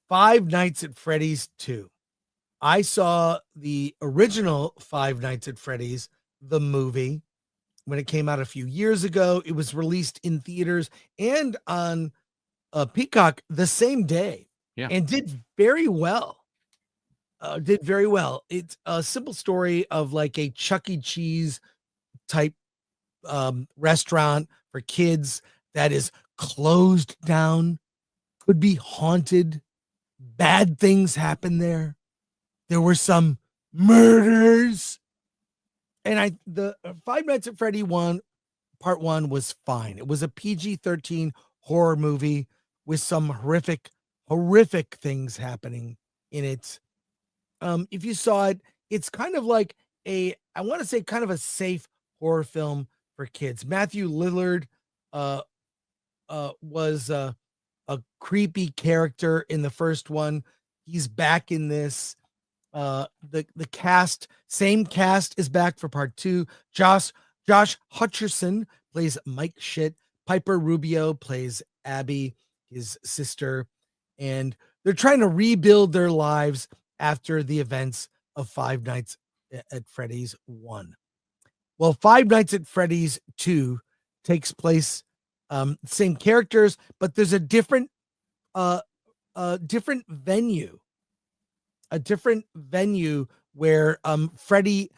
Five Nights at Freddy's 2. I saw the original Five Nights at Freddy's, the movie, when it came out a few years ago. It was released in theaters and on Peacock the same day, Yeah. and did very well. Did very well. It's a simple story of like a Chuck E. Cheese type restaurant for kids that is closed down, could be haunted. Bad things happen there. There were some murders. And the Five Nights at Freddy part one was fine. It was a PG-13 horror movie with some horrific things happening in it. If you saw it, it's kind of like I want to say kind of a safe horror film for kids. Matthew Lillard uh, was a creepy character in the first one. He's back in this. The cast, same cast, is back for part two. Josh Hutcherson plays Mike Shit. Piper Rubio plays Abby, his sister, and they're trying to rebuild their lives after the events of Five Nights at Freddy's 1. Well, Five Nights at Freddy's 2 takes place, same characters, but there's a different different venue. A different venue where Freddy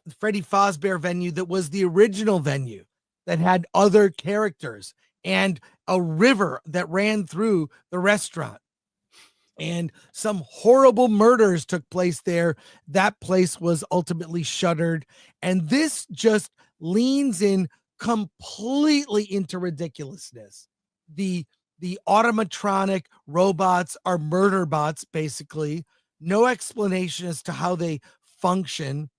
Fazbear venue that was the original venue that had other characters and a river that ran through the restaurant. And some horrible murders took place there. That place was ultimately shuttered. And this just leans in completely into ridiculousness. The automatronic robots are murder bots, basically. No explanation as to how they function.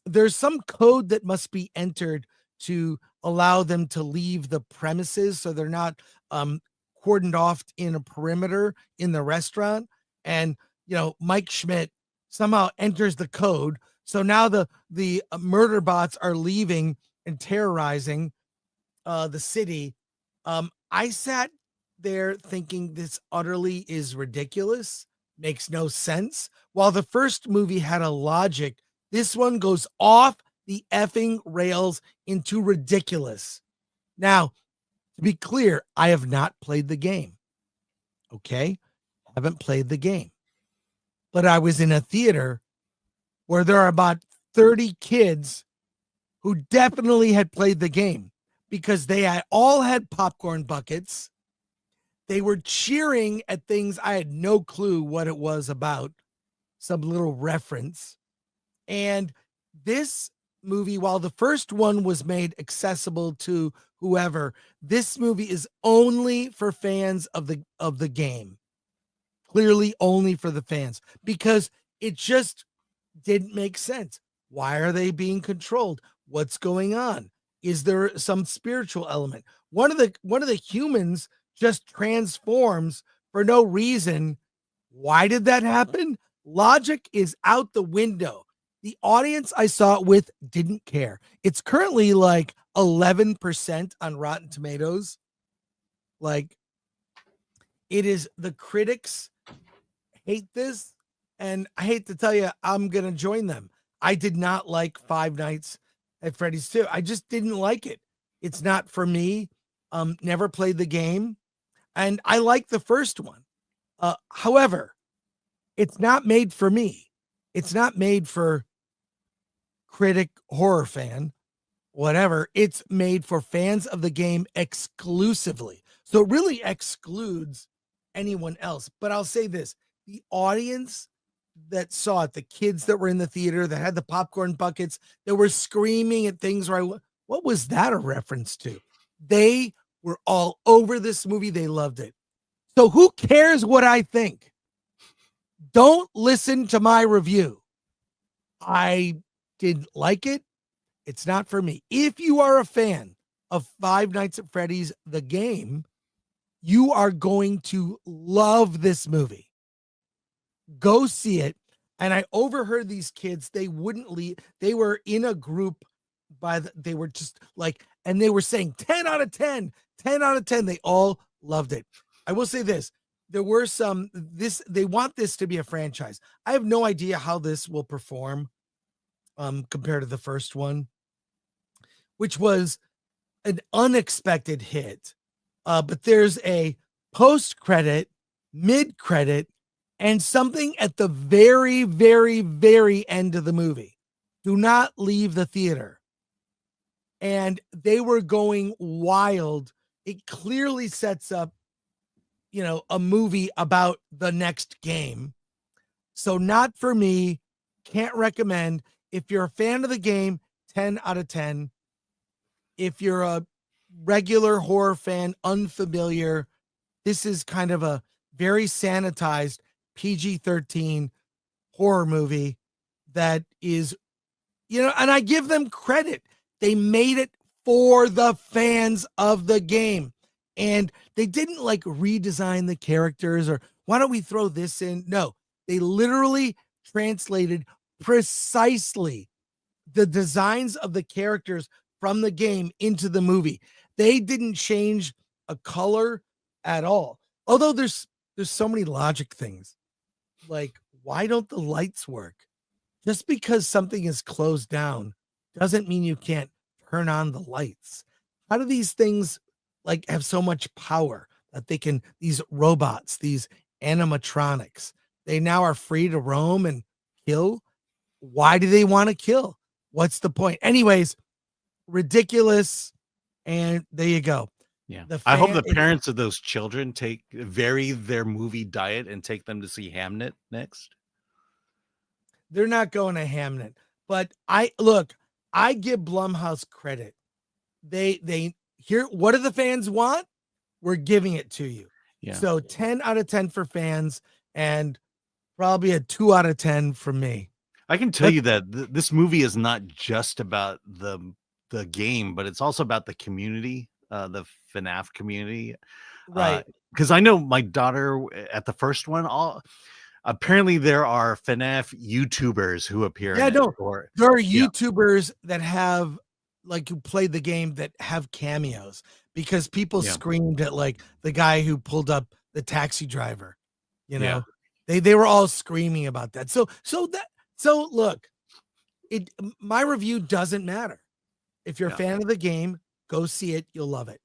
There's some code that must be entered to allow them to leave the premises, so they're not cordoned off in a perimeter in the restaurant. And Mike Schmidt somehow enters the code, so now the murder bots are leaving and terrorizing the city. I sat there thinking this utterly is ridiculous, makes no sense. While the first movie had a logic, this one goes off the effing rails into ridiculous. Now, to be clear, I have not played the game. Okay? Haven't played the game. But I was in a theater where there are about 30 kids who definitely had played the game because they all had popcorn buckets. They were cheering at things I had no clue what it was about, some little reference. And this movie, while the first one was made accessible to whoever, this movie is only for fans of the game. Clearly only for the fans, because it just didn't make sense. Why are they being controlled? What's going on? Is there some spiritual element? One of the humans just transforms for no reason. Why did that happen? Logic is out the window. The audience I saw it with didn't care. It's currently like 11% on Rotten Tomatoes. Like, it is, the critics hate this, and I hate to tell you, I'm going to join them. I did not like Five Nights at Freddy's 2. I just didn't like it. It's not for me. Never played the game, and I like the first one. However, it's not made for me. It's not made for critic, horror fan, whatever. It's made for fans of the game exclusively. So it really excludes anyone else. But I'll say this, the audience that saw it, the kids that were in the theater that had the popcorn buckets, that were screaming at things what was that a reference to? They were all over this movie. They loved it. So who cares what I think? Don't listen to my review. I didn't like it. It's not for me. If you are a fan of Five Nights at Freddy's, the game, you are going to love this movie. Go see it. And I overheard these kids, they wouldn't leave. They were in a group they were just like, and they were saying 10 out of 10, 10 out of 10. They all loved it. I will say this, there were some they want this to be a franchise. I have no idea how this will perform compared to the first one, which was an unexpected hit. But there's a post credit, mid credit, and something at the very, very, very end of the movie. Do not leave the theater. And they were going wild. It clearly sets up, a movie about the next game. So, not for me. Can't recommend. If you're a fan of the game, 10 out of 10. If you're a regular horror fan, unfamiliar, this is kind of a very sanitized PG-13 horror movie that is, and I give them credit. They made it for the fans of the game. And they didn't like redesign the characters or why don't we throw this in? No, they literally translated precisely the designs of the characters from the game into the movie. They didn't change a color at all. Although there's so many logic things. Like, why don't the lights work? Just because something is closed down doesn't mean you can't turn on the lights. How do these things like have so much power that they can, these robots, these animatronics, they now are free to roam and kill? Why do they want to kill? What's the point? Anyways, ridiculous. And there you go. Yeah. I hope the parents of those children vary their movie diet and take them to see Hamnet next. They're not going to Hamnet, but I give Blumhouse credit. They hear, what do the fans want? We're giving it to you. Yeah. So 10 out of 10 for fans and probably a 2 out of 10 for me. I can tell you that this movie is not just about the game, but it's also about the community, the FNAF community. Right. Because I know my daughter at the first one, apparently there are FNAF YouTubers who appear. Yeah, no, there are YouTubers that have who played the game that have cameos because people screamed at like the guy who pulled up the taxi driver. They were all screaming about that. So look, my review doesn't matter. If you're a fan of the game, go see it. You'll love it.